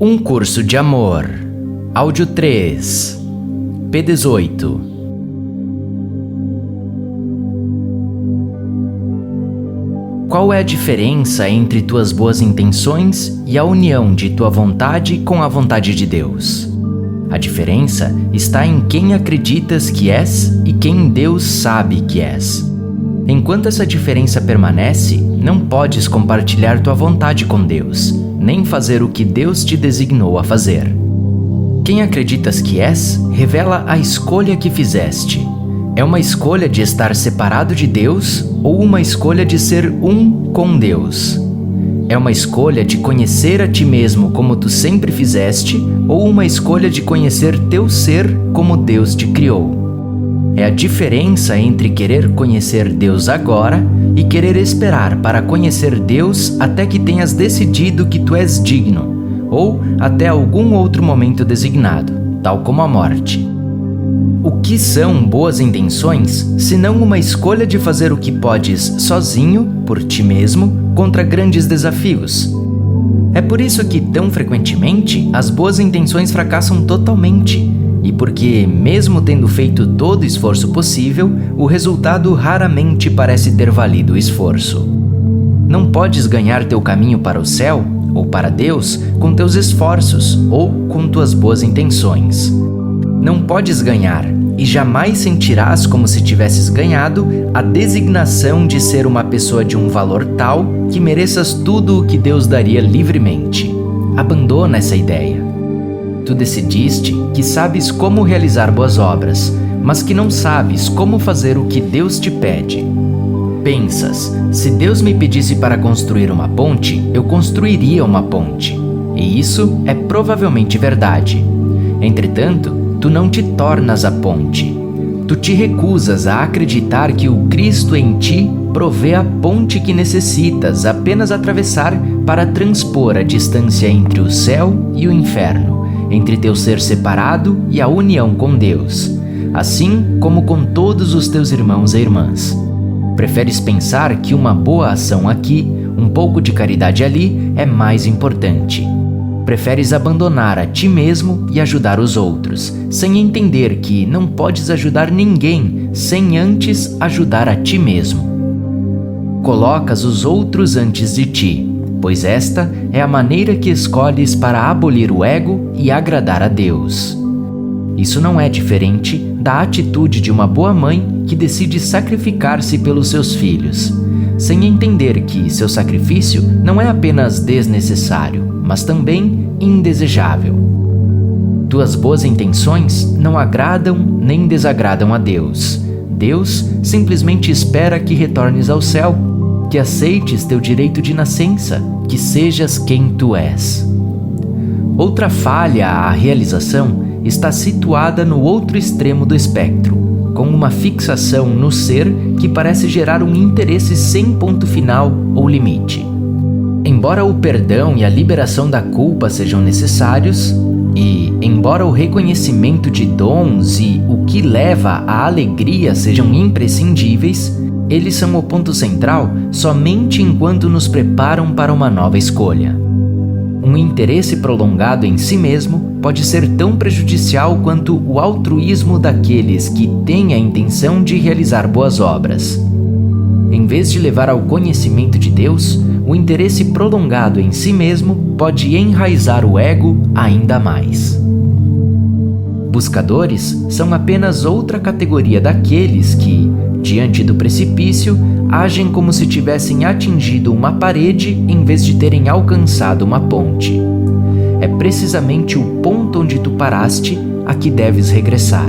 Um curso de amor. Áudio 3. P18. Qual é a diferença entre tuas boas intenções e a união de tua vontade com a vontade de Deus? A diferença está em quem acreditas que és e quem Deus sabe que és. Enquanto essa diferença permanece, não podes compartilhar tua vontade com Deus, nem fazer o que Deus te designou a fazer. Quem acreditas que és, revela a escolha que fizeste. É uma escolha de estar separado de Deus ou uma escolha de ser um com Deus? É uma escolha de conhecer a ti mesmo como tu sempre fizeste ou uma escolha de conhecer teu ser como Deus te criou? É a diferença entre querer conhecer Deus agora e querer esperar para conhecer Deus até que tenhas decidido que tu és digno, ou até algum outro momento designado, tal como a morte. O que são boas intenções, senão uma escolha de fazer o que podes sozinho, por ti mesmo, contra grandes desafios? É por isso que, tão frequentemente, as boas intenções fracassam totalmente. E porque, mesmo tendo feito todo o esforço possível, o resultado raramente parece ter valido o esforço. Não podes ganhar teu caminho para o céu, ou para Deus, com teus esforços, ou com tuas boas intenções. Não podes ganhar, e jamais sentirás como se tivesses ganhado, a designação de ser uma pessoa de um valor tal que mereças tudo o que Deus daria livremente. Abandona essa ideia. Tu decidiste que sabes como realizar boas obras, mas que não sabes como fazer o que Deus te pede. Pensas, se Deus me pedisse para construir uma ponte, eu construiria uma ponte. E isso é provavelmente verdade. Entretanto, tu não te tornas a ponte. Tu te recusas a acreditar que o Cristo em ti provê a ponte que necessitas apenas atravessar para transpor a distância entre o céu e o inferno, entre teu ser separado e a união com Deus, assim como com todos os teus irmãos e irmãs. Preferes pensar que uma boa ação aqui, um pouco de caridade ali, é mais importante. Preferes abandonar a ti mesmo e ajudar os outros, sem entender que não podes ajudar ninguém sem antes ajudar a ti mesmo. Colocas os outros antes de ti, pois esta é a maneira que escolhes para abolir o ego e agradar a Deus. Isso não é diferente da atitude de uma boa mãe que decide sacrificar-se pelos seus filhos, sem entender que seu sacrifício não é apenas desnecessário, mas também indesejável. Tuas boas intenções não agradam nem desagradam a Deus. Deus simplesmente espera que retornes ao céu, que aceites teu direito de nascença, que sejas quem tu és. Outra falha à realização está situada no outro extremo do espectro, com uma fixação no ser que parece gerar um interesse sem ponto final ou limite. Embora o perdão e a liberação da culpa sejam necessários, e embora o reconhecimento de dons e o que leva à alegria sejam imprescindíveis, eles são o ponto central somente enquanto nos preparam para uma nova escolha. Um interesse prolongado em si mesmo pode ser tão prejudicial quanto o altruísmo daqueles que têm a intenção de realizar boas obras. Em vez de levar ao conhecimento de Deus, o interesse prolongado em si mesmo pode enraizar o ego ainda mais. Buscadores são apenas outra categoria daqueles que, diante do precipício, agem como se tivessem atingido uma parede em vez de terem alcançado uma ponte. É precisamente o ponto onde tu paraste a que deves regressar.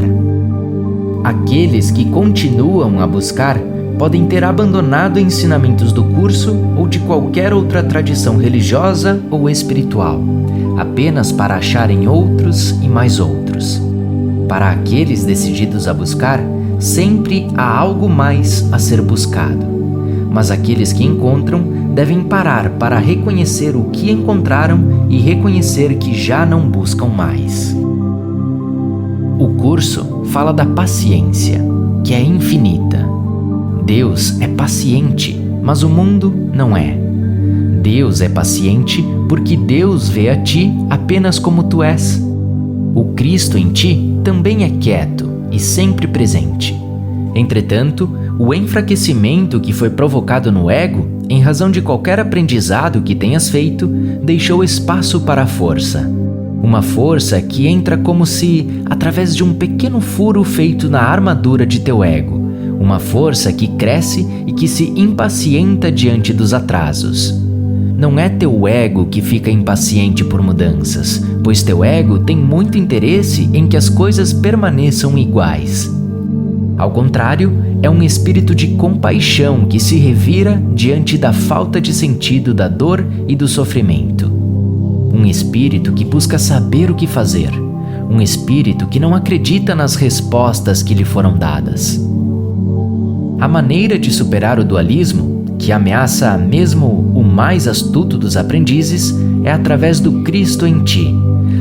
Aqueles que continuam a buscar podem ter abandonado ensinamentos do curso ou de qualquer outra tradição religiosa ou espiritual, apenas para acharem outros e mais outros. Para aqueles decididos a buscar, sempre há algo mais a ser buscado. Mas aqueles que encontram devem parar para reconhecer o que encontraram e reconhecer que já não buscam mais. O curso fala da paciência, que é infinita. Deus é paciente, mas o mundo não é. Deus é paciente porque Deus vê a ti apenas como tu és. O Cristo em ti também é quieto e sempre presente. Entretanto, o enfraquecimento que foi provocado no ego, em razão de qualquer aprendizado que tenhas feito, deixou espaço para a força. Uma força que entra como se através de um pequeno furo feito na armadura de teu ego. Uma força que cresce e que se impacienta diante dos atrasos. Não é teu ego que fica impaciente por mudanças, pois teu ego tem muito interesse em que as coisas permaneçam iguais. Ao contrário, é um espírito de compaixão que se revira diante da falta de sentido da dor e do sofrimento. Um espírito que busca saber o que fazer. Um espírito que não acredita nas respostas que lhe foram dadas. A maneira de superar o dualismo, que ameaça mesmo o mais astuto dos aprendizes, é através do Cristo em ti,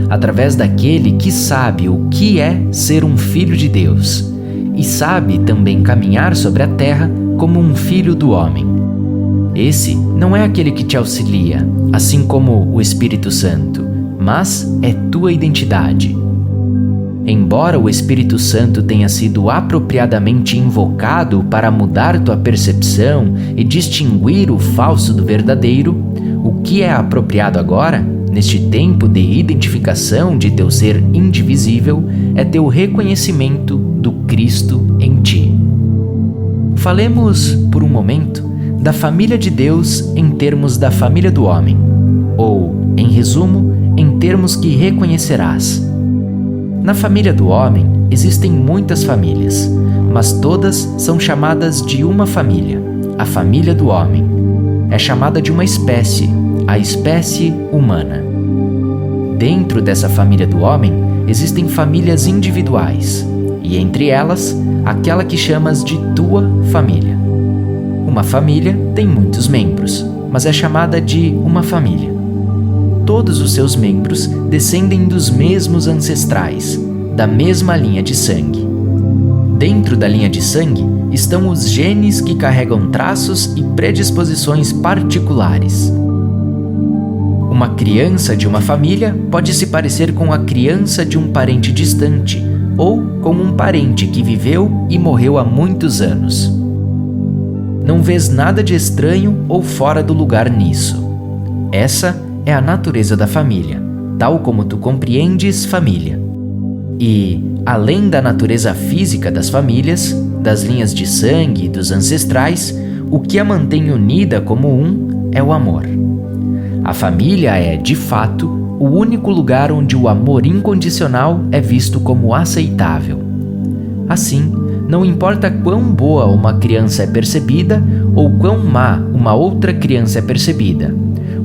através daquele que sabe o que é ser um filho de Deus e sabe também caminhar sobre a terra como um filho do homem. Esse não é aquele que te auxilia, assim como o Espírito Santo, mas é tua identidade. Embora o Espírito Santo tenha sido apropriadamente invocado para mudar tua percepção e distinguir o falso do verdadeiro, o que é apropriado agora, neste tempo de identificação de teu ser indivisível, é teu reconhecimento do Cristo em ti. Falemos, por um momento, da família de Deus em termos da família do homem, ou, em resumo, em termos que reconhecerás. Na família do homem existem muitas famílias, mas todas são chamadas de uma família, a família do homem. É chamada de uma espécie, a espécie humana. Dentro dessa família do homem existem famílias individuais, e entre elas, aquela que chamas de tua família. Uma família tem muitos membros, mas é chamada de uma família. Todos os seus membros descendem dos mesmos ancestrais, da mesma linha de sangue. Dentro da linha de sangue estão os genes que carregam traços e predisposições particulares. Uma criança de uma família pode se parecer com a criança de um parente distante ou com um parente que viveu e morreu há muitos anos. Não vês nada de estranho ou fora do lugar nisso. Essa é a natureza da família, tal como tu compreendes família. E, além da natureza física das famílias, das linhas de sangue e dos ancestrais, o que a mantém unida como um é o amor. A família é, de fato, o único lugar onde o amor incondicional é visto como aceitável. Assim, não importa quão boa uma criança é percebida ou quão má uma outra criança é percebida,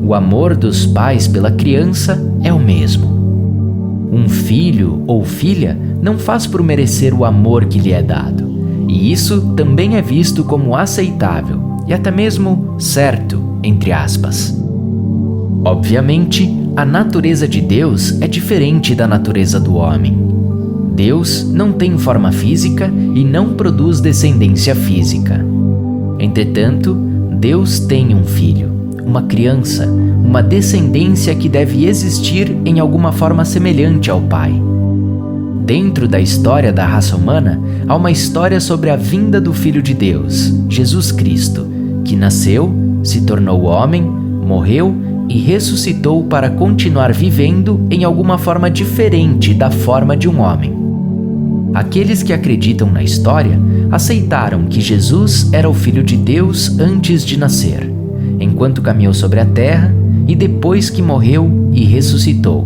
o amor dos pais pela criança é o mesmo. Um filho ou filha não faz por merecer o amor que lhe é dado, e isso também é visto como aceitável e até mesmo certo, entre aspas. Obviamente, a natureza de Deus é diferente da natureza do homem. Deus não tem forma física e não produz descendência física. Entretanto, Deus tem um filho, uma criança, uma descendência que deve existir em alguma forma semelhante ao Pai. Dentro da história da raça humana, há uma história sobre a vinda do Filho de Deus, Jesus Cristo, que nasceu, se tornou homem, morreu e ressuscitou para continuar vivendo em alguma forma diferente da forma de um homem. Aqueles que acreditam na história aceitaram que Jesus era o Filho de Deus antes de nascer, enquanto caminhou sobre a terra e depois que morreu e ressuscitou.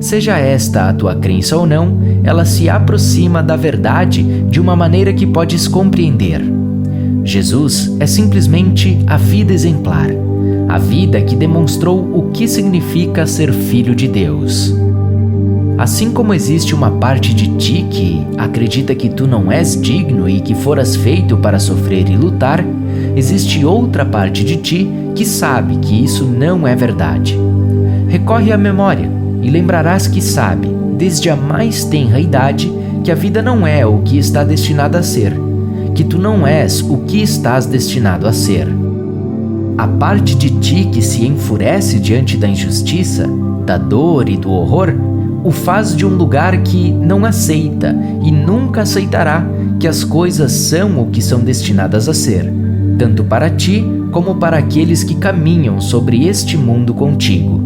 Seja esta a tua crença ou não, ela se aproxima da verdade de uma maneira que podes compreender. Jesus é simplesmente a vida exemplar, a vida que demonstrou o que significa ser filho de Deus. Assim como existe uma parte de ti que acredita que tu não és digno e que foras feito para sofrer e lutar, existe outra parte de ti que sabe que isso não é verdade. Recorre à memória e lembrarás que sabe, desde a mais tenra idade, que a vida não é o que está destinada a ser, que tu não és o que estás destinado a ser. a parte de ti que se enfurece diante da injustiça, da dor e do horror, o faz de um lugar que não aceita e nunca aceitará que as coisas são o que são destinadas a ser, tanto para ti como para aqueles que caminham sobre este mundo contigo.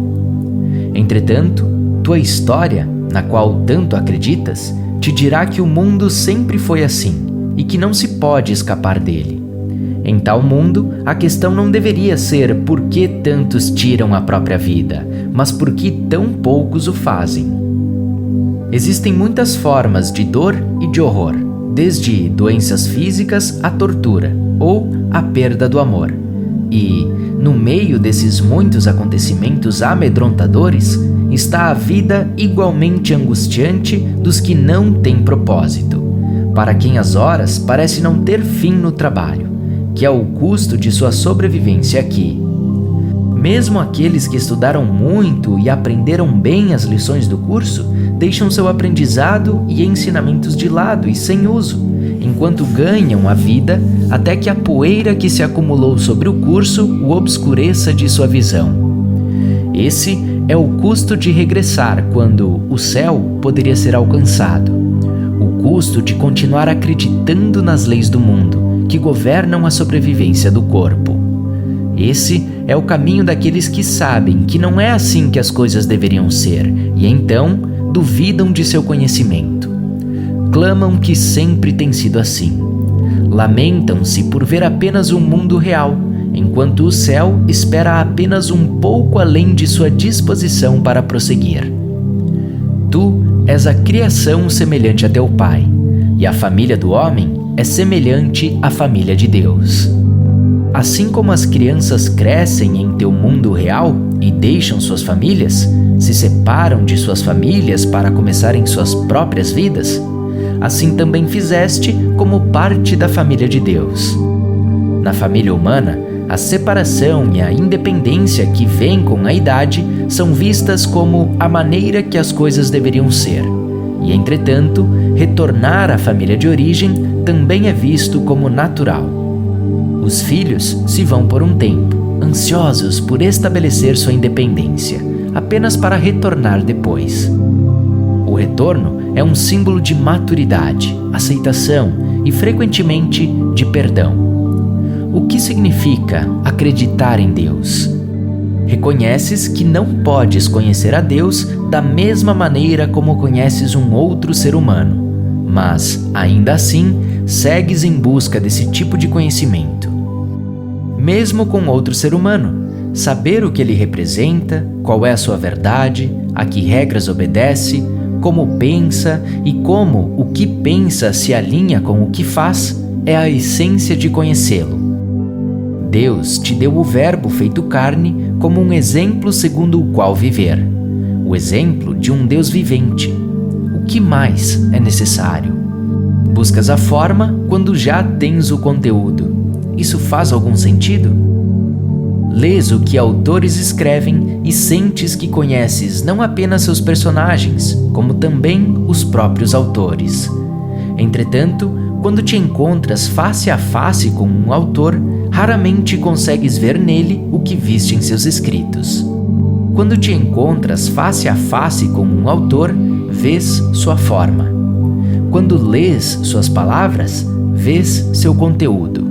Entretanto, tua história, na qual tanto acreditas, te dirá que o mundo sempre foi assim e que não se pode escapar dele. Em tal mundo, a questão não deveria ser por que tantos tiram a própria vida, mas por que tão poucos o fazem. Existem muitas formas de dor e de horror, desde doenças físicas à tortura ou à perda do amor. E, no meio desses muitos acontecimentos amedrontadores, está a vida igualmente angustiante dos que não têm propósito, para quem as horas parecem não ter fim no trabalho, que é o custo de sua sobrevivência aqui. Mesmo aqueles que estudaram muito e aprenderam bem as lições do curso, deixam seu aprendizado e ensinamentos de lado e sem uso, enquanto ganham a vida até que a poeira que se acumulou sobre o curso o obscureça de sua visão. Esse é o custo de regressar quando o céu poderia ser alcançado. O custo de continuar acreditando nas leis do mundo, que governam a sobrevivência do corpo. Esse é o caminho daqueles que sabem que não é assim que as coisas deveriam ser, e então duvidam de seu conhecimento. Clamam que sempre tem sido assim. Lamentam-se por ver apenas um mundo real, enquanto o céu espera apenas um pouco além de sua disposição para prosseguir. Tu és a criação semelhante a teu Pai, e a família do homem é semelhante à família de Deus. Assim como as crianças crescem em teu mundo real e deixam suas famílias, se separam de suas famílias para começarem suas próprias vidas, assim também fizeste como parte da família de Deus. Na família humana, a separação e a independência que vêm com a idade são vistas como a maneira que as coisas deveriam ser, e, entretanto, retornar à família de origem também é visto como natural. Os filhos se vão por um tempo, ansiosos por estabelecer sua independência, apenas para retornar depois. O retorno é um símbolo de maturidade, aceitação e, frequentemente, de perdão. O que significa acreditar em Deus? Reconheces que não podes conhecer a Deus da mesma maneira como conheces um outro ser humano, mas, ainda assim, segues em busca desse tipo de conhecimento. Mesmo com outro ser humano, saber o que ele representa, qual é a sua verdade, a que regras obedece, como pensa e como o que pensa se alinha com o que faz, é a essência de conhecê-lo. Deus te deu o Verbo feito carne como um exemplo segundo o qual viver, o exemplo de um Deus vivente. O que mais é necessário? Buscas a forma quando já tens o conteúdo. Isso faz algum sentido? Lês o que autores escrevem e sentes que conheces não apenas seus personagens, como também os próprios autores. Entretanto, quando te encontras face a face com um autor, raramente consegues ver nele o que viste em seus escritos. Quando te encontras face a face com um autor, vês sua forma. Quando lês suas palavras, vês seu conteúdo.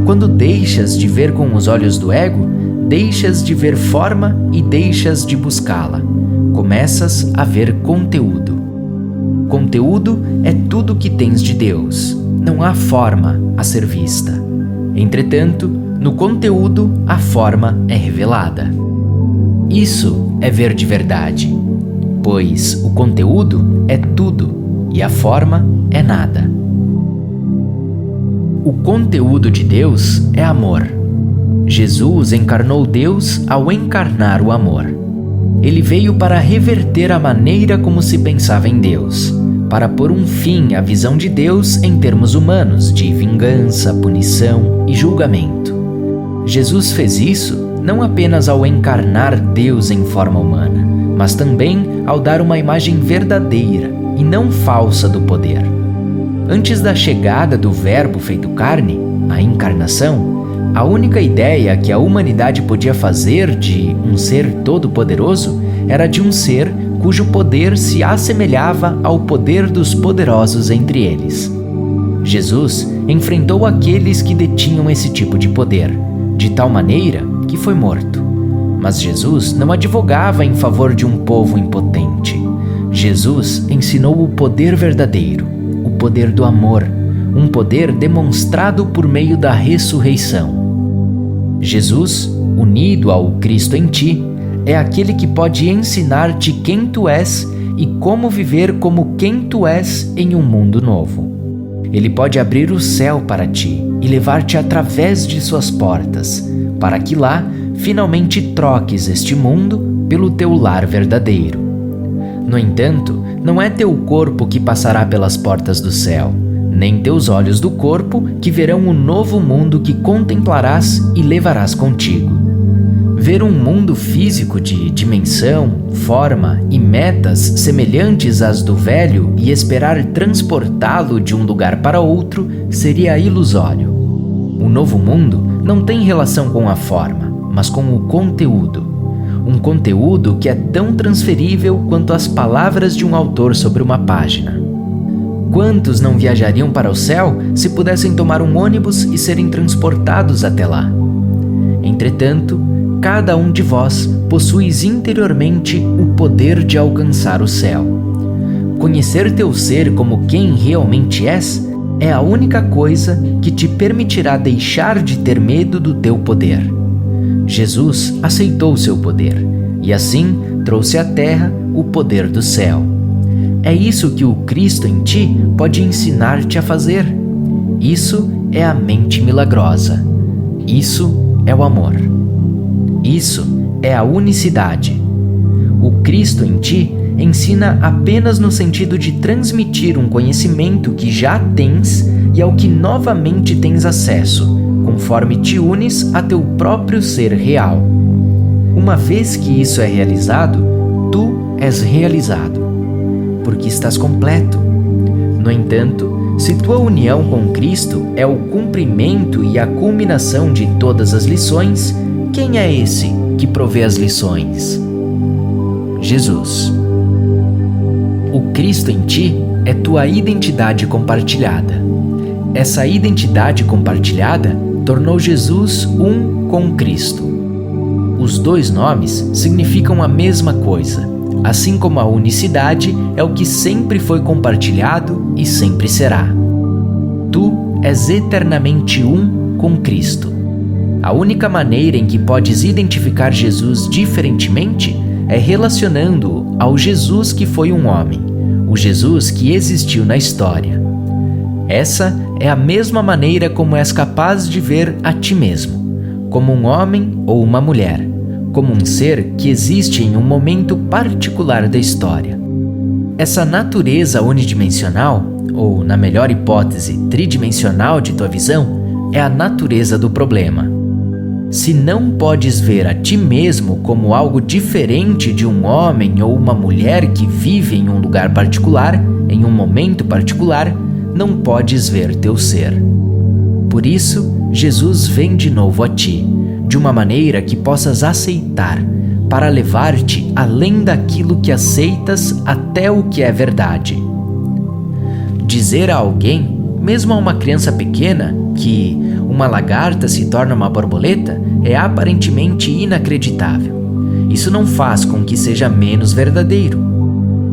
Quando deixas de ver com os olhos do ego, deixas de ver forma e deixas de buscá-la. Começas a ver conteúdo. Conteúdo é tudo que tens de Deus. Não há forma a ser vista. Entretanto, no conteúdo, a forma é revelada. Isso é ver de verdade, pois o conteúdo é tudo e a forma é nada. O conteúdo de Deus é amor. Jesus encarnou Deus ao encarnar o amor. Ele veio para reverter a maneira como se pensava em Deus, para pôr um fim à visão de Deus em termos humanos de vingança, punição e julgamento. Jesus fez isso não apenas ao encarnar Deus em forma humana, mas também ao dar uma imagem verdadeira e não falsa do poder. Antes da chegada do Verbo feito carne, a encarnação, A única ideia que a humanidade podia fazer de um ser todo-poderoso era de um ser cujo poder se assemelhava ao poder dos poderosos entre eles. Jesus enfrentou aqueles que detinham esse tipo de poder, de tal maneira que foi morto. Mas Jesus não advogava em favor de um povo impotente. Jesus ensinou o poder verdadeiro, o poder do amor, um poder demonstrado por meio da ressurreição. Jesus, unido ao Cristo em ti, é aquele que pode ensinar-te quem tu és e como viver como quem tu és em um mundo novo. Ele pode abrir o céu para ti e levar-te através de suas portas, para que lá finalmente troques este mundo pelo teu lar verdadeiro. No entanto, não é teu corpo que passará pelas portas do céu, nem teus olhos do corpo que verão o novo mundo que contemplarás e levarás contigo. Ver um mundo físico de dimensão, forma e metas semelhantes às do velho e esperar transportá-lo de um lugar para outro seria ilusório. O novo mundo não tem relação com a forma, mas com o conteúdo. Um conteúdo que é tão transferível quanto as palavras de um autor sobre uma página. Quantos não viajariam para o céu se pudessem tomar um ônibus e serem transportados até lá? Entretanto, cada um de vós possuis interiormente o poder de alcançar o céu. Conhecer teu ser como quem realmente és é a única coisa que te permitirá deixar de ter medo do teu poder. Jesus aceitou seu poder e assim trouxe à terra o poder do céu. É isso que o Cristo em ti pode ensinar-te a fazer. Isso é a mente milagrosa. Isso é o amor. Isso é a unicidade. O Cristo em ti ensina apenas no sentido de transmitir um conhecimento que já tens e ao que novamente tens acesso, conforme te unes a teu próprio ser real. Uma vez que isso é realizado, tu és realizado, porque estás completo. No entanto, se tua união com Cristo é o cumprimento e a culminação de todas as lições, quem é esse que provê as lições? Jesus. O Cristo em ti é tua identidade compartilhada. Essa identidade compartilhada tornou Jesus um com Cristo. Os dois nomes significam a mesma coisa, assim como a unicidade é o que sempre foi compartilhado e sempre será. Tu és eternamente um com Cristo. A única maneira em que podes identificar Jesus diferentemente é relacionando-o ao Jesus que foi um homem, o Jesus que existiu na história. Essa é a mesma maneira como és capaz de ver a ti mesmo, como um homem ou uma mulher, como um ser que existe em um momento particular da história. Essa natureza unidimensional, ou na melhor hipótese, tridimensional de tua visão, é a natureza do problema. Se não podes ver a ti mesmo como algo diferente de um homem ou uma mulher que vive em um lugar particular, em um momento particular, não podes ver teu ser. Por isso, Jesus vem de novo a ti, de uma maneira que possas aceitar, para levar-te além daquilo que aceitas até o que é verdade. Dizer a alguém, mesmo a uma criança pequena, que uma lagarta se torna uma borboleta é aparentemente inacreditável. Isso não faz com que seja menos verdadeiro.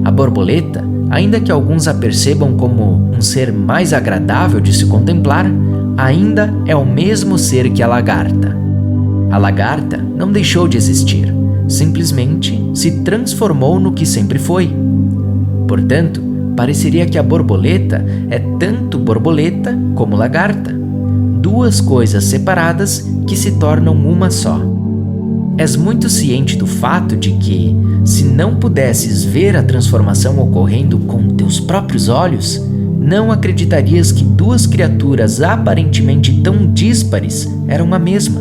A borboleta, ainda que alguns a percebam como um ser mais agradável de se contemplar, ainda é o mesmo ser que a lagarta. A lagarta não deixou de existir, simplesmente se transformou no que sempre foi. Portanto, pareceria que a borboleta é tanto borboleta como lagarta. Duas coisas separadas que se tornam uma só. És muito ciente do fato de que, se não pudesses ver a transformação ocorrendo com teus próprios olhos, não acreditarias que duas criaturas aparentemente tão díspares eram a mesma.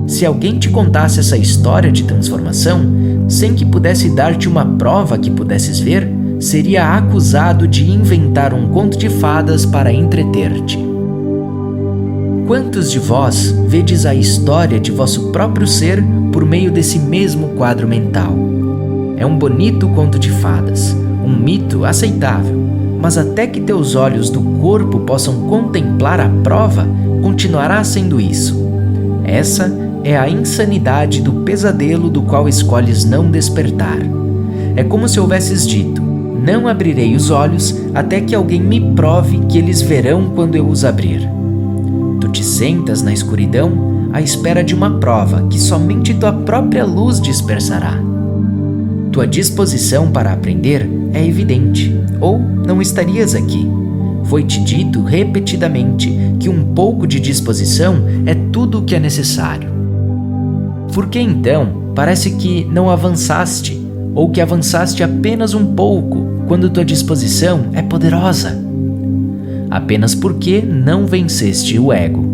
Se alguém te contasse essa história de transformação, sem que pudesse dar-te uma prova que pudesses ver, seria acusado de inventar um conto de fadas para entreter-te. Quantos de vós vedes a história de vosso próprio ser por meio desse mesmo quadro mental? É um bonito conto de fadas, um mito aceitável, mas até que teus olhos do corpo possam contemplar a prova, continuará sendo isso. Essa é a insanidade do pesadelo do qual escolhes não despertar. É como se houvesses dito: não abrirei os olhos até que alguém me prove que eles verão quando eu os abrir. Tu te sentas na escuridão à espera de uma prova que somente tua própria luz dispersará. Tua disposição para aprender é evidente, ou não estarias aqui. Foi-te dito repetidamente que um pouco de disposição é tudo o que é necessário. Por que então parece que não avançaste, ou que avançaste apenas um pouco, quando tua disposição é poderosa? Apenas porque não venceste o ego.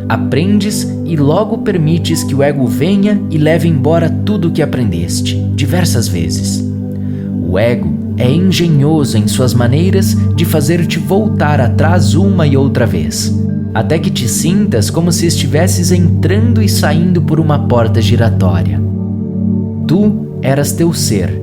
Aprendes e logo permites que o ego venha e leve embora tudo o que aprendeste, diversas vezes. O ego é engenhoso em suas maneiras de fazer-te voltar atrás uma e outra vez, até que te sintas como se estivesses entrando e saindo por uma porta giratória. Tu eras teu ser.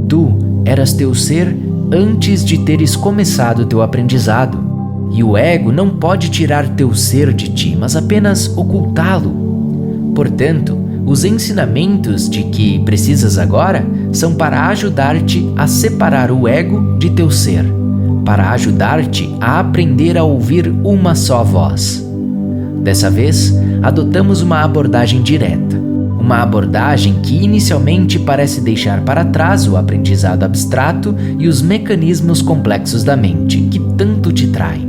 Tu eras teu ser antes de teres começado teu aprendizado. E o ego não pode tirar teu ser de ti, mas apenas ocultá-lo. Portanto, os ensinamentos de que precisas agora são para ajudar-te a separar o ego de teu ser, para ajudar-te a aprender a ouvir uma só voz. Dessa vez, adotamos uma abordagem direta, uma abordagem que inicialmente parece deixar para trás o aprendizado abstrato e os mecanismos complexos da mente que tanto te traem.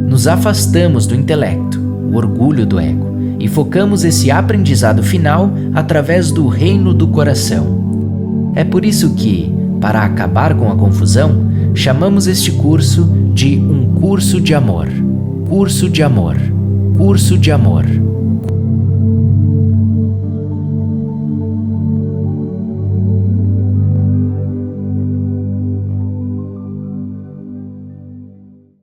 Nos afastamos do intelecto, o orgulho do ego, e focamos esse aprendizado final através do reino do coração. É por isso que, para acabar com a confusão, chamamos este curso de um curso de amor. Curso de amor. Curso de amor.